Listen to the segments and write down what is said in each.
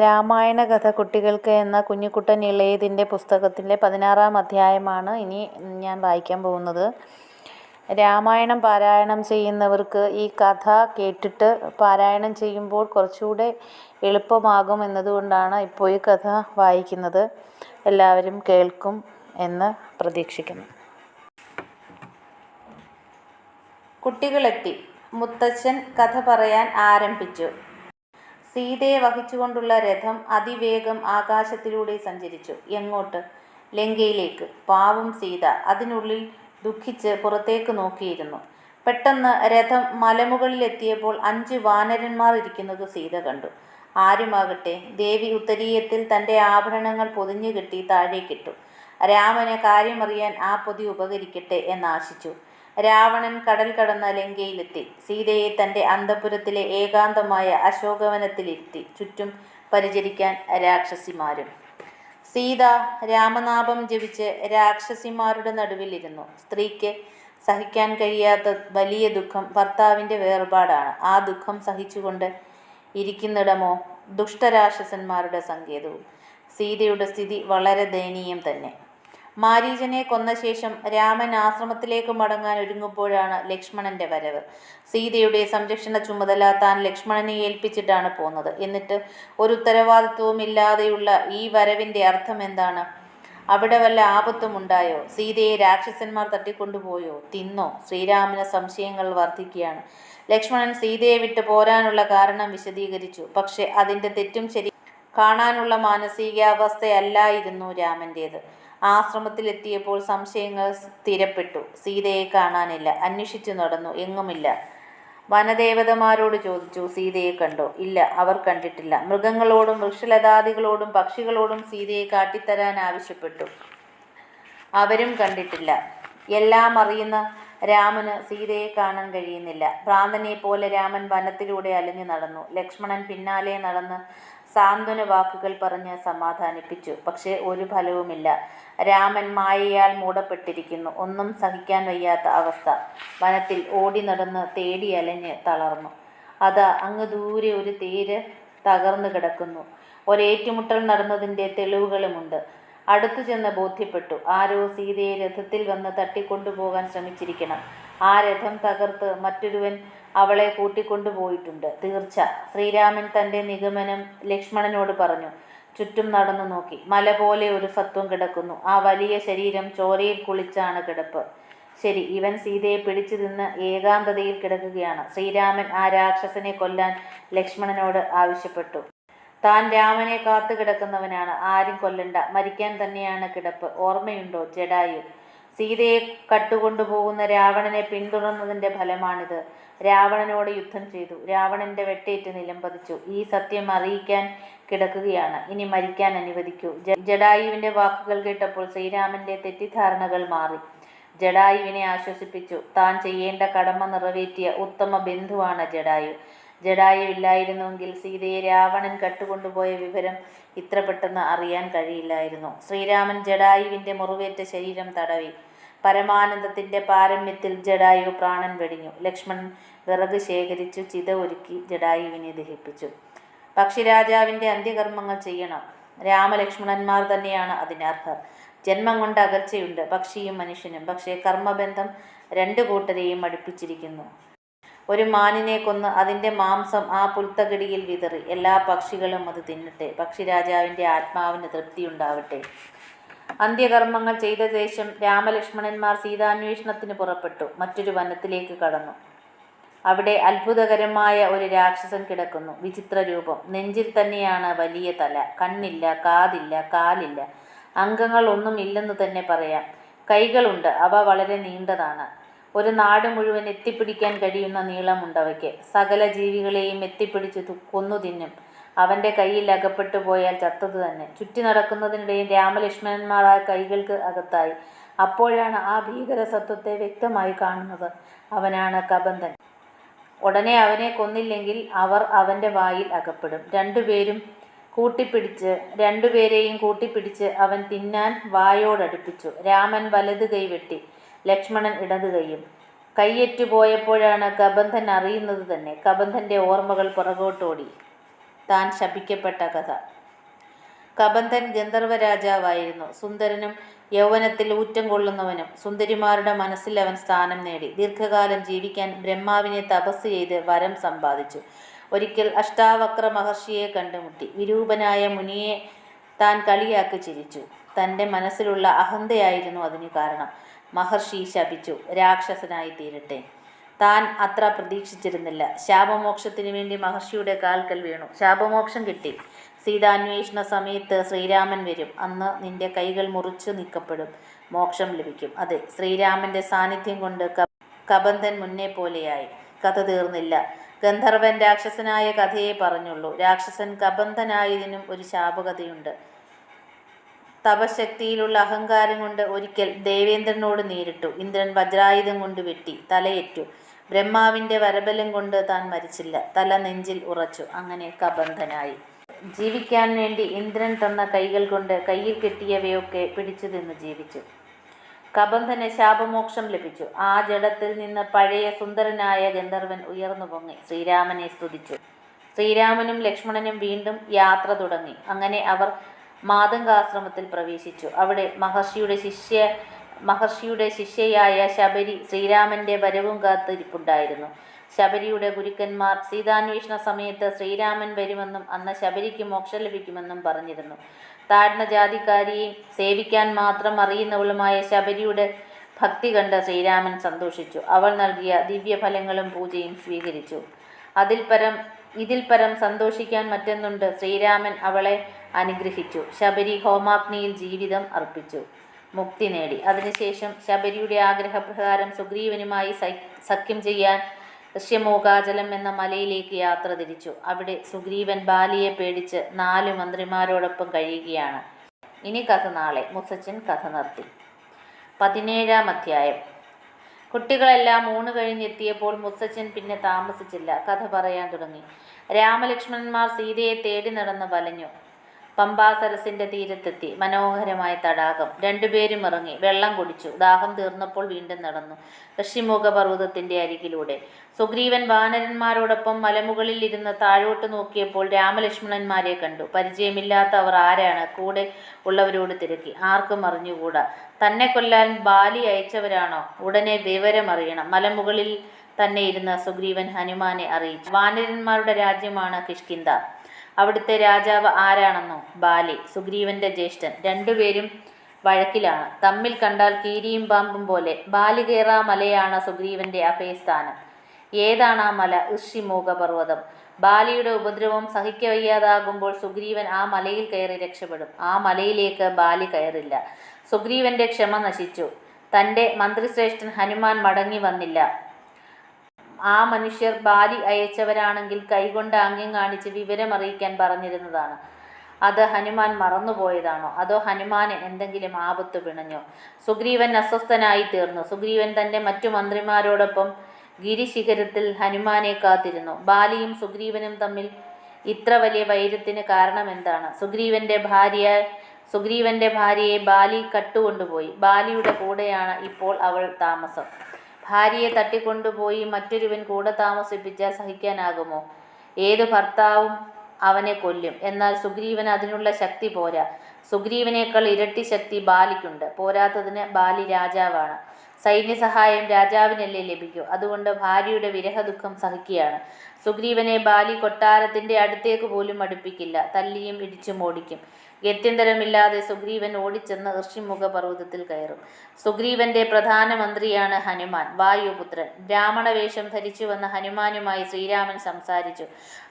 രാമായണ കഥ കുട്ടികൾക്ക് എന്ന കുഞ്ഞിക്കുട്ടൻ ഇളയതിൻ്റെ പുസ്തകത്തിലെ 16-ാം അധ്യായമാണ് ഇനി ഞാൻ വായിക്കാൻ പോകുന്നത്. രാമായണം പാരായണം ചെയ്യുന്നവർക്ക് ഈ കഥ കേട്ടിട്ട് പാരായണം ചെയ്യുമ്പോൾ കുറച്ചുകൂടെ എളുപ്പമാകും എന്നതുകൊണ്ടാണ് ഇപ്പോൾ ഈ കഥ വായിക്കുന്നത്. എല്ലാവരും കേൾക്കും എന്ന് പ്രതീക്ഷിക്കുന്നു. കുട്ടികളെത്തി. മുത്തച്ഛൻ കഥ പറയാൻ ആരംഭിച്ചു. സീതയെ വഹിച്ചുകൊണ്ടുള്ള രഥം അതിവേഗം ആകാശത്തിലൂടെ സഞ്ചരിച്ചു. എങ്ങോട്ട്? ലങ്കയിലേക്ക്. പാവം സീത അതിനുള്ളിൽ ദുഃഖിച്ച് പുറത്തേക്ക് നോക്കിയിരുന്നു. പെട്ടെന്ന് രഥം മലമുകളിലെത്തിയപ്പോൾ 5 വാനരന്മാർ ഇരിക്കുന്നത് സീത കണ്ടു. ആരുമാകട്ടെ ദേവി ഉത്തരീയത്തിൽ തൻ്റെ ആഭരണങ്ങൾ പൊതിഞ്ഞു കെട്ടി താഴേക്കിട്ടു. രാമന് കാര്യമറിയാൻ ആ പൊതി ഉപകരിക്കട്ടെ എന്നാശിച്ചു. രാവണൻ കടൽ കടന്ന് ലങ്കയിലെത്തി. സീതയെ തൻ്റെ അന്തഃപുരത്തിലെ ഏകാന്തമായ അശോകവനത്തിലിരുത്തി. ചുറ്റും പരിചരിക്കാൻ രാക്ഷസിമാരും. സീത രാമനാമം ജപിച്ച് രാക്ഷസിമാരുടെ നടുവിലിരുന്നു. സ്ത്രീക്ക് സഹിക്കാൻ കഴിയാത്ത വലിയ ദുഃഖം ഭർത്താവിൻ്റെ വേർപാടാണ്. ആ ദുഃഖം സഹിച്ചുകൊണ്ട് ഇരിക്കുന്നിടമോ ദുഷ്ടരാക്ഷസന്മാരുടെ സങ്കേതവും. സീതയുടെ സ്ഥിതി വളരെ ദയനീയം തന്നെ. മാരീചനെ കൊന്ന ശേഷം രാമൻ ആശ്രമത്തിലേക്ക് മടങ്ങാൻ ഒരുങ്ങുമ്പോഴാണ് ലക്ഷ്മണന്റെ വരവ്. സീതയുടെ സംരക്ഷണ ചുമതല താൻ ലക്ഷ്മണനെ ഏൽപ്പിച്ചിട്ടാണ് പോന്നത്. എന്നിട്ട് ഒരു ഉത്തരവാദിത്വവും ഇല്ലാതെയുള്ള ഈ വരവിൻ്റെ അർത്ഥം എന്താണ്? അവിടെ വല്ല ആപത്തും ഉണ്ടായോ? സീതയെ രാക്ഷസന്മാർ തട്ടിക്കൊണ്ടുപോയോ? തിന്നോ? ശ്രീരാമന് സംശയങ്ങൾ വർദ്ധിക്കുകയാണ്. ലക്ഷ്മണൻ സീതയെ വിട്ട് പോരാനുള്ള കാരണം വിശദീകരിച്ചു. പക്ഷെ അതിൻ്റെ തെറ്റും ശരി കാണാനുള്ള മാനസികാവസ്ഥയല്ലായിരുന്നു രാമൻ്റേത്. ആശ്രമത്തിലെത്തിയപ്പോൾ സംശയങ്ങൾ സ്ഥിരപ്പെട്ടു. സീതയെ കാണാനില്ല. അന്വേഷിച്ചു നടന്നു. എങ്ങുമില്ല. വനദേവതമാരോട് ചോദിച്ചു. സീതയെ കണ്ടോ? ഇല്ല, അവർ കണ്ടിട്ടില്ല. മൃഗങ്ങളോടും വൃക്ഷലതാദികളോടും പക്ഷികളോടും സീതയെ കാട്ടിത്തരാൻ ആവശ്യപ്പെട്ടു. അവരും കണ്ടിട്ടില്ല. എല്ലാം അറിയുന്ന രാമന് സീതയെ കാണാൻ കഴിയുന്നില്ല. ഭ്രാന്തനെ പോലെ രാമൻ വനത്തിലൂടെ അലഞ്ഞു നടന്നു. ലക്ഷ്മണൻ പിന്നാലെ നടന്ന് സാന്ത്വന വാക്കുകൾ പറഞ്ഞ് സമാധാനിപ്പിച്ചു. പക്ഷേ ഒരു ഫലവുമില്ല. രാമൻ മായയാൽ മൂടപ്പെട്ടിരിക്കുന്നു. ഒന്നും സഹിക്കാൻ വയ്യാത്ത അവസ്ഥ. വനത്തിൽ ഓടി നടന്ന് തേടി അലഞ്ഞ് തളർന്നു. അതാ അങ്ങ് ദൂരെ ഒരു തേര് തകർന്നു കിടക്കുന്നു. ഒരേറ്റുമുട്ടൽ നടന്നതിൻ്റെ തെളിവുകളുമുണ്ട്. അടുത്തു ചെന്ന് ബോധ്യപ്പെട്ടു. ആരോ സീതയെ രഥത്തിൽ വന്ന് തട്ടിക്കൊണ്ടുപോകാൻ ശ്രമിച്ചിരിക്കണം. ആ രഥം തകർത്ത് മറ്റൊരുവൻ അവളെ കൂട്ടിക്കൊണ്ടുപോയിട്ടുണ്ട്. തീർച്ച. ശ്രീരാമൻ തൻ്റെ നിഗമനം ലക്ഷ്മണനോട് പറഞ്ഞു. ചുറ്റും നടന്നു നോക്കി. മല പോലെ ഒരു സത്വം കിടക്കുന്നു. ആ വലിയ ശരീരം ചോരയിൽ കുളിച്ചാണ് കിടപ്പ്. ശരി, ഇവൻ സീതയെ പിടിച്ചു തിന്ന് ഏകാന്തതയിൽ കിടക്കുകയാണ്. ശ്രീരാമൻ ആ രാക്ഷസനെ കൊല്ലാൻ ലക്ഷ്മണനോട് ആവശ്യപ്പെട്ടു. താൻ രാമനെ കാത്തു കിടക്കുന്നവനാണ്. ആരും കൊല്ലണ്ട. മരിക്കാൻ തന്നെയാണ് കിടപ്പ്. ഓർമ്മയുണ്ടോ ജടായു? സീതയെ കട്ടുകൊണ്ടുപോകുന്ന രാവണനെ പിന്തുടർന്നതിൻ്റെ ഫലമാണിത്. രാവണനോട് യുദ്ധം ചെയ്തു. രാവണന്റെ വെട്ടേറ്റ് നിലംപതിച്ചു. ഈ സത്യം അറിയിക്കാൻ കിടക്കുകയാണ്. ഇനി മരിക്കാൻ അനുവദിക്കൂ. ജടായുവിൻ്റെ വാക്കുകൾ കേട്ടപ്പോൾ ശ്രീരാമന്റെ തെറ്റിദ്ധാരണകൾ മാറി. ജടായുവിനെ ആശ്വസിപ്പിച്ചു. താൻ ചെയ്യേണ്ട കടമ നിറവേറ്റിയ ഉത്തമ ബന്ധുവാണ് ജടായു. ജടായു ഇല്ലായിരുന്നുവെങ്കിൽ സീതയെ രാവണൻ കട്ടുകൊണ്ടുപോയ വിവരം ഇത്ര പെട്ടെന്ന് അറിയാൻ കഴിയില്ലായിരുന്നു. ശ്രീരാമൻ ജടായുവിൻ്റെ മുറിവേറ്റ ശരീരം തടവി. പരമാനന്ദത്തിൻ്റെ പാരമ്യത്തിൽ ജടായു പ്രാണൻ വെടിഞ്ഞു. ലക്ഷ്മണൻ വിറക് ശേഖരിച്ചു ചിത ഒരുക്കി ജടായുവിനെ ദഹിപ്പിച്ചു. പക്ഷിരാജാവിൻ്റെ അന്ത്യകർമ്മങ്ങൾ ചെയ്യണം. രാമലക്ഷ്മണന്മാർ തന്നെയാണ് അതിനർഹർ. ജന്മം കൊണ്ട് അകൽച്ചയുണ്ട് പക്ഷിയും മനുഷ്യനും. പക്ഷേ കർമ്മബന്ധം 2 കൂട്ടരെയും അടുപ്പിച്ചിരിക്കുന്നു. ഒരു മാനിനെ കൊന്ന് അതിൻ്റെ മാംസം ആ പുൽത്തകിടിയിൽ വിതറി. എല്ലാ പക്ഷികളും അത് തിന്നട്ടെ. പക്ഷിരാജാവിൻ്റെ ആത്മാവിന് തൃപ്തിയുണ്ടാവട്ടെ. അന്ത്യകർമ്മങ്ങൾ ചെയ്ത ശേഷം രാമലക്ഷ്മണന്മാർ സീതാന്വേഷണത്തിന് പുറപ്പെട്ടു. മറ്റൊരു വനത്തിലേക്ക് കടന്നു. അവിടെ അത്ഭുതകരമായ ഒരു രാക്ഷസൻ കിടക്കുന്നു. വിചിത്ര രൂപം. നെഞ്ചിൽ തന്നെയാണ് വലിയ തല. കണ്ണില്ല, കാതില്ല, കാലില്ല. അംഗങ്ങൾ ഒന്നും ഇല്ലെന്ന് തന്നെ പറയാം. കൈകളുണ്ട്. അവ വളരെ നീണ്ടതാണ്. ഒരു നാട് മുഴുവൻ എത്തിപ്പിടിക്കാൻ കഴിയുന്ന നീളമുണ്ടവയ്ക്ക്. സകല ജീവികളെയും എത്തിപ്പിടിച്ച് കൊന്നു തിന്നും. അവൻ്റെ കയ്യിൽ അകപ്പെട്ടു പോയാൽ ചത്തത് തന്നെ. ചുറ്റി നടക്കുന്നതിനിടയിൽ രാമലക്ഷ്മണന്മാർ ആ കൈകൾക്ക് അകത്തായി. അപ്പോഴാണ് ആ ഭീകര സത്വത്തെ വ്യക്തമായി കാണുന്നത്. അവനാണ് കബന്ധൻ. ഉടനെ അവനെ കൊന്നില്ലെങ്കിൽ അവർ അവൻ്റെ വായിൽ അകപ്പെടും. രണ്ടുപേരെയും കൂട്ടിപ്പിടിച്ച് അവൻ തിന്നാൻ വായോടടുപ്പിച്ചു. രാമൻ വലത് കൈ വെട്ടി. ലക്ഷ്മണൻ ഇടത് കൈയും. കയ്യേറ്റുപോയപ്പോഴാണ് കബന്ധൻ അറിയുന്നത് തന്നെ. കബന്ധൻ്റെ ഓർമ്മകൾ പുറകോട്ടോടി. താൻ ശപിക്കപ്പെട്ട കഥ. കബന്ധൻ ഗന്ധർവ രാജാവായിരുന്നു. സുന്ദരനും യൗവനത്തിൽ ഊറ്റം കൊള്ളുന്നവനും. സുന്ദരിമാരുടെ മനസ്സിൽ അവൻ സ്ഥാനം നേടി. ദീർഘകാലം ജീവിക്കാൻ ബ്രഹ്മാവിനെ തപസ് ചെയ്ത് വരം സമ്പാദിച്ചു. ഒരിക്കൽ അഷ്ടാവക്ര മഹർഷിയെ കണ്ടുമുട്ടി. വിരൂപനായ മുനിയെ താൻ കളിയാക്കി ചിരിച്ചു. തൻ്റെ മനസ്സിലുള്ള അഹന്തയായിരുന്നു അതിന് കാരണം. മഹർഷി ശപിച്ചു, രാക്ഷസനായി തീരട്ടെ. താൻ അത്ര പ്രതീക്ഷിച്ചിരുന്നില്ല. ശാപമോക്ഷത്തിനു വേണ്ടി മഹർഷിയുടെ കാൽക്കൽ വീണു. ശാപമോക്ഷം കിട്ടി. സീതാന്വേഷണ സമയത്ത് ശ്രീരാമൻ വരും. അന്ന് നിന്റെ കൈകൾ മുറിച്ചു നീക്കപ്പെടും. മോക്ഷം ലഭിക്കും. അതെ, ശ്രീരാമൻ്റെ സാന്നിധ്യം കൊണ്ട് കബന്ധൻ മുന്നേ പോലെയായി. കഥ തീർന്നില്ല. ഗന്ധർവൻ രാക്ഷസനായ കഥയെ പറഞ്ഞുള്ളൂ. രാക്ഷസൻ കബന്ധനായതിനും ഒരു ശാപകഥയുണ്ട്. തപശക്തിയിലുള്ള അഹങ്കാരം കൊണ്ട് ഒരിക്കൽ ദേവേന്ദ്രനോട് നേരിട്ടു. ഇന്ദ്രൻ വജ്രായുധം കൊണ്ട് വെട്ടി, തലയേറ്റു. ബ്രഹ്മാവിൻ്റെ വരബലം കൊണ്ട് താൻ മരിച്ചില്ല. തല നെഞ്ചിൽ ഉറച്ചു. അങ്ങനെ കബന്ധനായി. ജീവിക്കാൻ വേണ്ടി ഇന്ദ്രൻ തന്ന കൈകൾ കൊണ്ട് കയ്യിൽ കെട്ടിയവയൊക്കെ പിടിച്ചു തിന്ന് ജീവിച്ചു. കബന്ധന് ശാപമോക്ഷം ലഭിച്ചു. ആ ജഡത്തിൽ നിന്ന് പഴയ സുന്ദരനായ ഗന്ധർവൻ ഉയർന്നു പൊങ്ങി ശ്രീരാമനെ സ്തുതിച്ചു. ശ്രീരാമനും ലക്ഷ്മണനും വീണ്ടും യാത്ര തുടങ്ങി. അങ്ങനെ അവർ മാതംഗാശ്രമത്തിൽ പ്രവേശിച്ചു. അവിടെ മഹർഷിയുടെ ശിഷ്യയായ ശബരി ശ്രീരാമൻ്റെ വരവും കാത്തിരിപ്പുണ്ടായിരുന്നു. ശബരിയുടെ ഗുരുക്കന്മാർ സീതാന്വേഷണ സമയത്ത് ശ്രീരാമൻ വരുമെന്നും അന്ന് ശബരിക്ക് മോക്ഷം ലഭിക്കുമെന്നും പറഞ്ഞിരുന്നു. താഴ്ന്ന ജാതിക്കാരിയെയും സേവിക്കാൻ മാത്രം അറിയുന്നവളുമായ ശബരിയുടെ ഭക്തി കണ്ട് ശ്രീരാമൻ സന്തോഷിച്ചു. അവൾ നൽകിയ ദിവ്യഫലങ്ങളും പൂജയും സ്വീകരിച്ചു. ഇതിൽ പരം സന്തോഷിക്കാൻ മറ്റൊന്നുണ്ട്. ശ്രീരാമൻ അവളെ അനുഗ്രഹിച്ചു. ശബരി ഹോമാഗ്നിയിൽ ജീവിതം അർപ്പിച്ചു. മുക്തി നേടി. അതിനുശേഷം ശബരിയുടെ ആഗ്രഹപ്രകാരം സുഗ്രീവനുമായി സഖ്യം ചെയ്യാൻ ഋഷ്യമൂകാചലം എന്ന മലയിലേക്ക് യാത്ര തിരിച്ചു. അവിടെ സുഗ്രീവൻ ബാലിയെ പേടിച്ച് 4 മന്ത്രിമാരോടൊപ്പം കഴിയുകയാണ്. ഇനി കഥ നാളെ. മുത്തച്ഛൻ കഥ നിർത്തി. 17-ാം അധ്യായം. കുട്ടികളെല്ലാം ഊണ് കഴിഞ്ഞെത്തിയപ്പോൾ മുത്തച്ഛൻ പിന്നെ താമസിച്ചില്ല. കഥ പറയാൻ തുടങ്ങി. രാമലക്ഷ്മണന്മാർ സീതയെ തേടി നടന്ന് വലഞ്ഞു. പമ്പാസരസിൻ്റെ തീരത്തെത്തി. മനോഹരമായ തടാകം. 2 പേരും ഇറങ്ങി. വെള്ളം കുടിച്ചു. ദാഹം തീർന്നപ്പോൾ വീണ്ടും നടന്നു ഋഷിമുഖ പർവ്വതത്തിൻ്റെ അരികിലൂടെ. സുഗ്രീവൻ വാനരന്മാരോടൊപ്പം മലമുകളിൽ ഇരുന്ന് താഴോട്ട് നോക്കിയപ്പോൾ രാമലക്ഷ്മണന്മാരെ കണ്ടു. പരിചയമില്ലാത്ത അവർ ആരാണ്? കൂടെ ഉള്ളവരോട് തിരക്കി. ആർക്കും അറിഞ്ഞുകൂടാ. തന്നെ കൊല്ലാൻ ബാലി അയച്ചവരാണോ? ഉടനെ വിവരമറിയണം. മലമുകളിൽ തന്നെ ഇരുന്ന് സുഗ്രീവൻ ഹനുമാനെ അറിയിച്ചു. വാനരന്മാരുടെ രാജ്യമാണ് കിഷ്കിന്ധ. അവിടുത്തെ രാജാവ് ആരാണെന്നോ? ബാലി, സുഗ്രീവൻ്റെ ജ്യേഷ്ഠൻ. 2 പേരും വഴക്കിലാണ്. തമ്മിൽ കണ്ടാൽ കീരിയും പാമ്പും പോലെ. ബാലി കയറാ മലയാണ് സുഗ്രീവൻ്റെ അഭയസ്ഥാനം. ഏതാണ് ആ മല? ഋഷിമുഖ പർവ്വതം. ബാലിയുടെ ഉപദ്രവം സഹിക്കവയ്യാതാകുമ്പോൾ സുഗ്രീവൻ ആ മലയിൽ കയറി രക്ഷപ്പെടും. ആ മലയിലേക്ക് ബാലി കയറില്ല. സുഗ്രീവൻ്റെ ക്ഷമ നശിച്ചു. തൻ്റെ മന്ത്രിശ്രേഷ്ഠൻ ഹനുമാൻ മടങ്ങി വന്നില്ല. ആ മനുഷ്യർ ബാലി അയച്ചവരാണെങ്കിൽ കൈകൊണ്ട് ആംഗ്യം കാണിച്ച് വിവരമറിയിക്കാൻ പറഞ്ഞിരുന്നതാണ്. അത് ഹനുമാൻ മറന്നുപോയതാണോ? അതോ ഹനുമാന് എന്തെങ്കിലും ആപത്ത് പിണഞ്ഞോ? സുഗ്രീവൻ അസ്വസ്ഥനായി തീർന്നു. സുഗ്രീവൻ തൻ്റെ മറ്റു മന്ത്രിമാരോടൊപ്പം ഗിരിശിഖരത്തിൽ ഹനുമാനെ കാത്തിരുന്നു. ബാലിയും സുഗ്രീവനും തമ്മിൽ ഇത്ര വലിയ വൈരത്തിന് കാരണമെന്താണ്? സുഗ്രീവൻ്റെ ഭാര്യയെ ബാലി കട്ടുകൊണ്ടുപോയി. ബാലിയുടെ കൂടെയാണ് ഇപ്പോൾ അവൾ താമസം. ഭാര്യയെ തട്ടിക്കൊണ്ടുപോയി മറ്റൊരുവൻ കൂടെ താമസിപ്പിച്ചാൽ സഹിക്കാനാകുമോ? ഏതു ഭർത്താവും അവനെ കൊല്ലും. എന്നാൽ സുഗ്രീവന് അതിനുള്ള ശക്തി പോരാ. സുഗ്രീവനേക്കാൾ ഇരട്ടി ശക്തി ബാലിക്കുണ്ട്. പോരാത്തതിന് ബാലി രാജാവാണ്. സൈന്യസഹായം രാജാവിനല്ലേ ലഭിക്കൂ. അതുകൊണ്ട് ഭാര്യയുടെ വിരഹദുഃഖം സഹിക്കുകയാണ്. സുഗ്രീവനെ ബാലി കൊട്ടാരത്തിൻ്റെ അടുത്തേക്ക് പോലും അടുപ്പിക്കില്ല. തല്ലിയും ഇടിച്ചും ഓടിക്കും. ഗത്യന്തരമില്ലാതെ സുഗ്രീവൻ ഓടിച്ചെന്ന് ഋഷിമുഖ പർവ്വതത്തിൽ കയറും. സുഗ്രീവൻ്റെ പ്രധാനമന്ത്രിയാണ് ഹനുമാൻ, വായുപുത്രൻ. ബ്രാഹ്മണവേഷം ധരിച്ചു വന്ന ഹനുമാനുമായി ശ്രീരാമൻ സംസാരിച്ചു.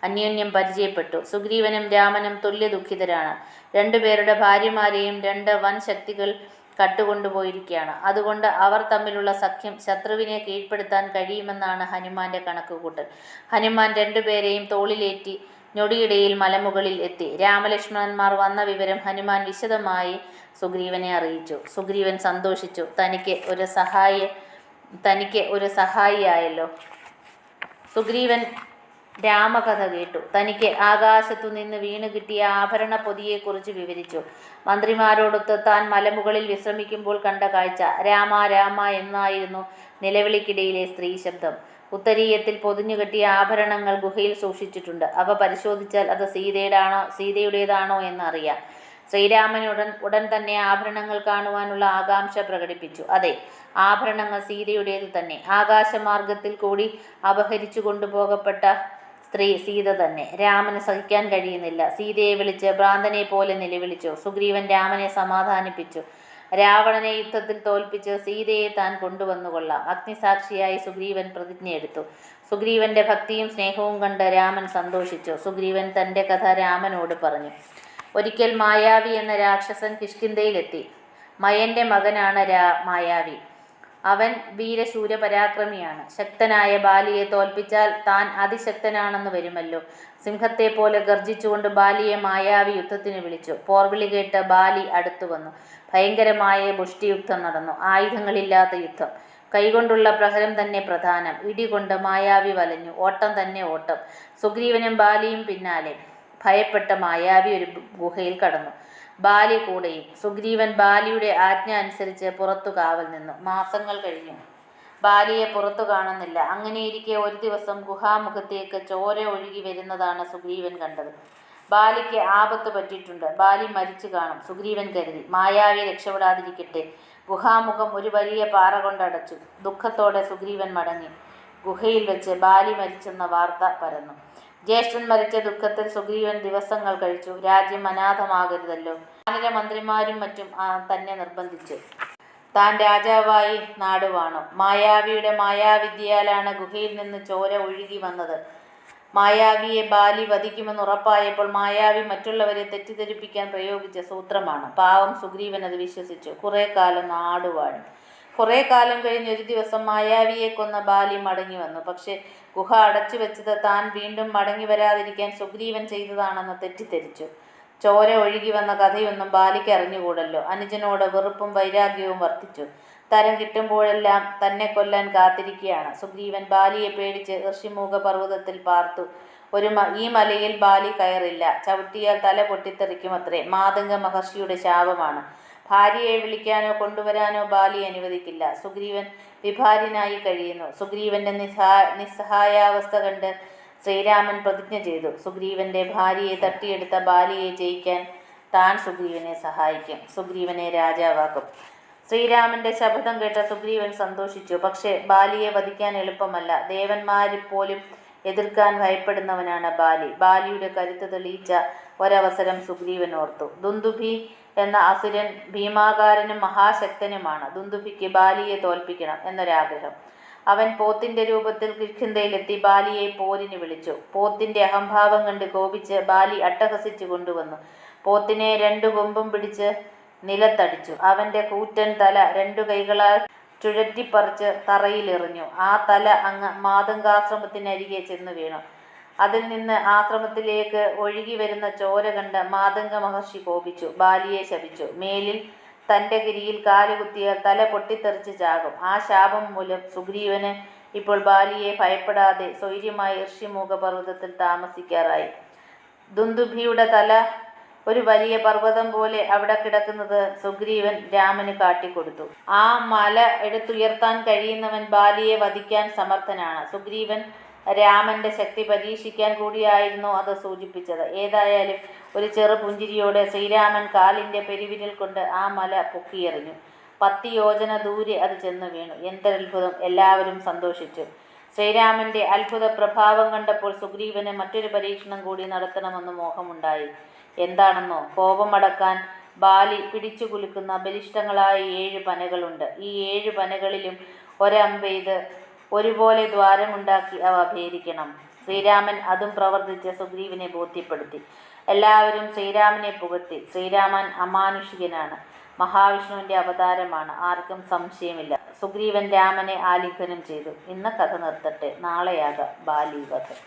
അന്യോന്യം പരിചയപ്പെട്ടു. സുഗ്രീവനും രാമനും തുല്യ ദുഃഖിതരാണ്. 2 പേരുടെ ഭാര്യമാരെയും 2 വൻ ശക്തികൾ കട്ടുകൊണ്ടുപോയിരിക്കുകയാണ്. അതുകൊണ്ട് അവർ തമ്മിലുള്ള സഖ്യം ശത്രുവിനെ കീഴ്പ്പെടുത്താൻ കഴിയുമെന്നാണ് ഹനുമാന്റെ കണക്കുകൂട്ടൽ. ഹനുമാൻ 2 പേരെയും തോളിലേറ്റി ഞൊടിയിടയിൽ മലമുകളിൽ എത്തി. രാമലക്ഷ്മണന്മാർ വന്ന വിവരം ഹനുമാൻ വിശദമായി സുഗ്രീവനെ അറിയിച്ചു. സുഗ്രീവൻ സന്തോഷിച്ചു. തനിക്ക് ഒരു സഹായിയായല്ലോ. സുഗ്രീവൻ രാമകഥ കേട്ടു. തനിക്ക് ആകാശത്തു നിന്ന് വീണു കിട്ടിയ ആഭരണ പൊതിയെക്കുറിച്ച് വിവരിച്ചു. മന്ത്രിമാരോടൊത്ത് താൻ മലമുകളിൽ വിശ്രമിക്കുമ്പോൾ കണ്ട കാഴ്ച. രാമ രാമ എന്നായിരുന്നു നിലവിളിക്കിടയിലെ സ്ത്രീ ശബ്ദം. ഉത്തരീയത്തിൽ പൊതിഞ്ഞുകെട്ടിയ ആഭരണങ്ങൾ ഗുഹയിൽ സൂക്ഷിച്ചിട്ടുണ്ട്. അവ പരിശോധിച്ചാൽ അത് സീതയുടേതാണോ എന്ന് അറിയാം. ശ്രീരാമൻ ഉടൻ തന്നെ ആഭരണങ്ങൾ കാണുവാനുള്ള ആകാംക്ഷ പ്രകടിപ്പിച്ചു. അതെ, ആഭരണങ്ങൾ സീതയുടേത് തന്നെ. ആകാശമാർഗത്തിൽ കൂടി അപഹരിച്ചു കൊണ്ടുപോകപ്പെട്ട സ്ത്രീ സീത തന്നെ. രാമന് സഹിക്കാൻ കഴിയുന്നില്ല. സീതയെ വിളിച്ച് ഭ്രാന്തനെ പോലെ നിലവിളിച്ചു. സുഗ്രീവൻ രാമനെ സമാധാനിപ്പിച്ചു. രാവണനെ യുദ്ധത്തിൽ തോൽപ്പിച്ച് സീതയെ താൻ കൊണ്ടുവന്നുകൊള്ളാം. അഗ്നിസാക്ഷിയായി സുഗ്രീവൻ പ്രതിജ്ഞയെടുത്തു. സുഗ്രീവന്റെ ഭക്തിയും സ്നേഹവും കണ്ട് രാമൻ സന്തോഷിച്ചു. സുഗ്രീവൻ തൻ്റെ കഥ രാമനോട് പറഞ്ഞു. ഒരിക്കൽ മായാവി എന്ന രാക്ഷസൻ കിഷ്കിന്ധയിലെത്തി. മയന്റെ മകനാണ് മായാവി. അവൻ വീരശൂരപരാക്രമിയാണ്. ശക്തനായ ബാലിയെ തോൽപ്പിച്ചാൽ താൻ അതിശക്തനാണെന്ന് വരുമല്ലോ. സിംഹത്തെപ്പോലെ ഗർജിച്ചുകൊണ്ട് ബാലിയെ മായാവി യുദ്ധത്തിന് വിളിച്ചു. പോർവിളി കേട്ട് ബാലി അടുത്തു വന്നു. ഭയങ്കരമായ മുഷ്ടിയുദ്ധം നടന്നു. ആയുധങ്ങളില്ലാത്ത യുദ്ധം. കൈകൊണ്ടുള്ള പ്രഹരം തന്നെ പ്രധാനം. ഇടികൊണ്ട് മായാവി വലഞ്ഞു. ഓട്ടം തന്നെ ഓട്ടം. സുഗ്രീവനും ബാലിയും പിന്നാലെ. ഭയപ്പെട്ട മായാവി ഒരു ഗുഹയിൽ കടന്നു. ബാലി കൂടെയും. സുഗ്രീവൻ ബാലിയുടെ ആജ്ഞ അനുസരിച്ച് പുറത്തു കാവൽ നിന്നു. മാസങ്ങൾ കഴിഞ്ഞു. ബാലിയെ പുറത്തു കാണുന്നില്ല. അങ്ങനെയിരിക്കെ ഒരു ദിവസം ഗുഹാമുഖത്തേക്ക് ചോര ഒഴുകി വരുന്നതാണ് സുഗ്രീവൻ കണ്ടത്. ബാലിക്ക് ആപത്ത് പറ്റിയിട്ടുണ്ട്. ബാലി മരിച്ചു കാണും. സുഗ്രീവൻ കരുതി. മായാവി രക്ഷപ്പെടാതിരിക്കട്ടെ. ഗുഹാമുഖം ഒരു വലിയ പാറ കൊണ്ടടച്ചു. ദുഃഖത്തോടെ സുഗ്രീവൻ മടങ്ങി. ഗുഹയിൽ വെച്ച് ബാലി മരിച്ചെന്ന വാർത്ത പരന്നു. ജ്യേഷ്ഠൻ മരിച്ച ദുഃഖത്തിൽ സുഗ്രീവൻ ദിവസങ്ങൾ കഴിച്ചു. രാജ്യം അനാഥമാകരുതല്ലോ. വാനര മന്ത്രിമാരും മറ്റും തന്നെ നിർബന്ധിച്ചു. താൻ രാജാവായി നാടുവാണു. മായാവിയുടെ മായാവിദ്യയാലാണ് ഗുഹയിൽ നിന്ന് ചോര ഒഴുകി വന്നത്. മായാവിയെ ബാലി വധിക്കുമെന്ന് ഉറപ്പായപ്പോൾ മായാവി മറ്റുള്ളവരെ തെറ്റിദ്ധരിപ്പിക്കാൻ പ്രയോഗിച്ച സൂത്രമാണ്. പാവം സുഗ്രീവൻ അത് വിശ്വസിച്ചു. കുറെ കാലം നാടുവാണു. കുറെ കാലം കഴിഞ്ഞ് ഒരു ദിവസം മായാവിയെ കൊന്ന ബാലി മടങ്ങി വന്നു. പക്ഷെ ഗുഹ അടച്ചു വെച്ചത് താൻ വീണ്ടും മടങ്ങി വരാതിരിക്കാൻ സുഗ്രീവൻ ചെയ്തതാണെന്ന് തെറ്റിദ്ധരിച്ചു. ചോര ഒഴുകി വന്ന കഥയൊന്നും ബാലിക്ക് അറിഞ്ഞുകൂടല്ലോ. അനുജനോട് വെറുപ്പും വൈരാഗ്യവും വർദ്ധിച്ചു. തരം കിട്ടുമ്പോഴെല്ലാം തന്നെ കൊല്ലാൻ കാത്തിരിക്കുകയാണ്. സുഗ്രീവൻ ബാലിയെ പേടിച്ച് ഋഷിമൂക പർവ്വതത്തിൽ പാർത്തു. ഈ മലയിൽ ബാലി കയറില്ല. ചവിട്ടിയാൽ തല പൊട്ടിത്തെറിക്കുമത്രേ. മാതംഗ മഹർഷിയുടെ ശാപമാണ്. ഭാര്യയെ വിളിക്കാനോ കൊണ്ടുവരാനോ ബാലി അനുവദിക്കില്ല. സുഗ്രീവൻ വിഭാര്യനായി കഴിയുന്നു. സുഗ്രീവന്റെ നിസ്സഹായാവസ്ഥ കണ്ട് ശ്രീരാമൻ പ്രതിജ്ഞ ചെയ്തു. സുഗ്രീവന്റെ ഭാര്യയെ തട്ടിയെടുത്ത ബാലിയെ ജയിക്കാൻ താൻ സുഗ്രീവനെ സഹായിക്കും. സുഗ്രീവനെ രാജാവാക്കും. ശ്രീരാമന്റെ ശപഥം കേട്ട സുഗ്രീവൻ സന്തോഷിച്ചു. പക്ഷേ ബാലിയെ വധിക്കാൻ എളുപ്പമല്ല. ദേവന്മാരിൽ പോലും എതിർക്കാൻ ഭയപ്പെടുന്നവനാണ് ബാലി. ബാലിയുടെ കരുത്ത് തെളിയിച്ച ഒരവസരം സുഗ്രീവൻ ഓർത്തു. ദുന്ദുഭി എന്ന അസുരൻ ഭീമാകാരനും മഹാശക്തനുമാണ്. ദുന്ദുഭിക്ക് ബാലിയെ തോൽപ്പിക്കണം എന്നൊരാഗ്രഹം. അവൻ പോത്തിന്റെ രൂപത്തിൽ കിഷ്കിന്ധയിലെത്തി ബാലിയെ പോരിന് വിളിച്ചു. പോത്തിന്റെ അഹംഭാവം കണ്ട് കോപിച്ച് ബാലി അട്ടഹസിച്ചു കൊണ്ടുവന്നു. പോത്തിനെ 2 കൊമ്പും പിടിച്ച് നിലത്തടിച്ചു. അവന്റെ കൂറ്റൻ തല 2 കൈകളാൽ ചുഴറ്റിപ്പറിച്ച് തറയിലെറിഞ്ഞു. ആ തല അങ്ങ് മാതംഗാശ്രമത്തിനരികെ ചെന്നു വീണു. അതിൽ നിന്ന് ആശ്രമത്തിലേക്ക് ഒഴുകി വരുന്ന ചോര കണ്ട് മാതംഗ മഹർഷി കോപിച്ചു. ബാലിയെ ശപിച്ചു. മേലിൽ തൻ്റെ ഗിരിയിൽ കാലുകുത്തിയാൽ തല പൊട്ടിത്തെറിച്ച് ചാകും. ആ ശാപം മൂലം സുഗ്രീവന് ഇപ്പോൾ ബാലിയെ ഭയപ്പെടാതെ സ്വൈര്യമായി ഋഷിമൂക പർവ്വതത്തിൽ താമസിക്കാറായി. ദുന്ദുഭിയുടെ തല ഒരു വലിയ പർവ്വതം പോലെ അവിടെ കിടക്കുന്നത് സുഗ്രീവൻ രാമന് കാട്ടിക്കൊടുത്തു. ആ മല എടുത്തുയർത്താൻ കഴിയുന്നവൻ ബാലിയെ വധിക്കാൻ സമർത്ഥനാണ്. സുഗ്രീവൻ രാമന്റെ ശക്തി പരീക്ഷിക്കാൻ കൂടിയായിരുന്നു അത് സൂചിപ്പിച്ചത്. ഏതായാലും ഒരു ചെറു പുഞ്ചിരിയോടെ ശ്രീരാമൻ കാലിൻ്റെ പെരുവിരൽ കൊണ്ട് ആ മല പൊക്കിയെറിഞ്ഞു. 10 യോജന ദൂരെ അത് ചെന്നു വീണു. എന്തൊരത്ഭുതം! എല്ലാവരും സന്തോഷിച്ചു. ശ്രീരാമന്റെ അത്ഭുത പ്രഭാവം കണ്ടപ്പോൾ സുഗ്രീവന് മറ്റൊരു പരീക്ഷണം കൂടി നടത്തണമെന്ന് മോഹമുണ്ടായി. എന്താണെന്നോ? കോപമടക്കാൻ ബാലി പിടിച്ചു കുലുക്കുന്ന ബലിഷ്ഠങ്ങളായ 7 പനകളുണ്ട്. ഈ 7 പനകളിലും ഒരമ്പെയ്ത് ഒരുപോലെ ദ്വാരമുണ്ടാക്കി അവ ഭേദിക്കണം. ശ്രീരാമൻ അതും പ്രവർത്തിച്ച് സുഗ്രീവനെ ബോധ്യപ്പെടുത്തി. എല്ലാവരും ശ്രീരാമനെ പുകഴ്ത്തി. ശ്രീരാമൻ അമാനുഷികനാണ്. മഹാവിഷ്ണുവിൻ്റെ അവതാരമാണ്. ആർക്കും സംശയമില്ല. സുഗ്രീവൻ രാമനെ ആലിംഗനം ചെയ്തു. ഇന്ന് കഥ നിർത്തട്ടെ. നാളെയാകാം ബാലി വധം.